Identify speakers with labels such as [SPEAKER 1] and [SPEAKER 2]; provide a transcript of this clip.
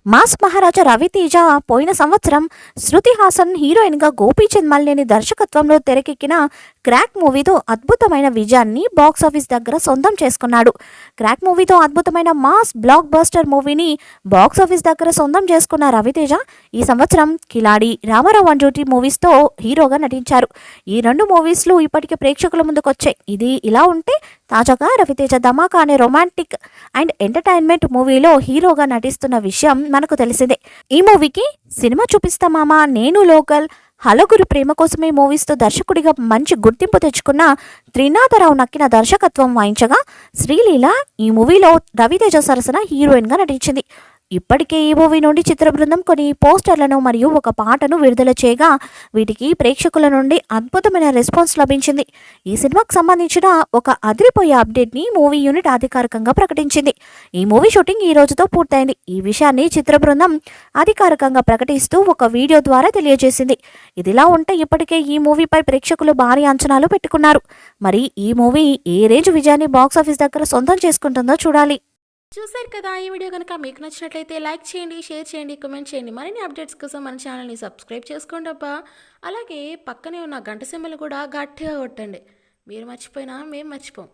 [SPEAKER 1] Mass మహారాజా రవితేజ పోయిన సంవత్సరం శృతి హాసన్ హీరోయిన్గా గోపీచంద్ మల్లేని దర్శకత్వంలో తెరకెక్కిన క్రాక్ మూవీతో అద్భుతమైన విజయాన్ని బాక్సాఫీస్ దగ్గర సొంతం చేసుకున్నాడు. క్రాక్ మూవీతో అద్భుతమైన మాస్ బ్లాక్ బస్టర్ మూవీని బాక్సాఫీస్ దగ్గర సొంతం చేసుకున్న రవితేజ ఈ సంవత్సరం కిలాడి, రామారావు వన్ డ్యూటీ మూవీస్తో హీరోగా నటించారు. ఈ రెండు మూవీస్లు ఇప్పటికే ప్రేక్షకుల ముందుకొచ్చాయి. ఇది ఇలా ఉంటే తాజాగా రవితేజ ధమాకా అనే రొమాంటిక్ అండ్ ఎంటర్టైన్మెంట్ మూవీలో హీరోగా నటిస్తున్న విషయం మనకు తెలిసిందే. ఈ మూవీకి సినిమా చూపిస్తా మామ, నేను లోకల్, హలగురు ప్రేమ కోసమే మూవీస్తో దర్శకుడిగా మంచి గుర్తింపు తెచ్చుకున్న త్రినాథరావు నక్కిన దర్శకత్వం వహించగా శ్రీలీల ఈ మూవీలో రవితేజ సరసన హీరోయిన్గా నటించింది. ఇప్పటికే ఈ మూవీ నుండి చిత్ర బృందం కొన్ని పోస్టర్లను మరియు ఒక పాటను విడుదల చేయగా వీటికి ప్రేక్షకుల నుండి అద్భుతమైన రెస్పాన్స్ లభించింది. ఈ సినిమాకు సంబంధించిన ఒక అదిరిపోయే అప్డేట్ని మూవీ యూనిట్ అధికారికంగా ప్రకటించింది. ఈ మూవీ షూటింగ్ ఈ రోజుతో పూర్తయింది. ఈ విషయాన్ని చిత్ర బృందం అధికారికంగా ప్రకటిస్తూ ఒక వీడియో ద్వారా తెలియజేసింది. ఇదిలా ఉంటే ఇప్పటికే ఈ మూవీపై ప్రేక్షకులు భారీ అంచనాలు పెట్టుకున్నారు. మరి ఈ మూవీ ఏ రేంజ్ విజయాన్ని బాక్సాఫీస్ దగ్గర సొంతం చేసుకుంటుందో చూడాలి.
[SPEAKER 2] చూసారు కదా, ఈ వీడియో కనుక మీకు నచ్చినట్లయితే లైక్ చేయండి, షేర్ చేయండి, కామెంట్ చేయండి. మరిన్ని అప్డేట్స్ కోసం మన ఛానల్ని సబ్స్క్రైబ్ చేసుకోండి అబ్బా. అలాగే పక్కనే ఉన్న గంట సింబల్ కూడా గట్టిగా కొట్టండి. మీరు మర్చిపోయినా మేము మర్చిపోం.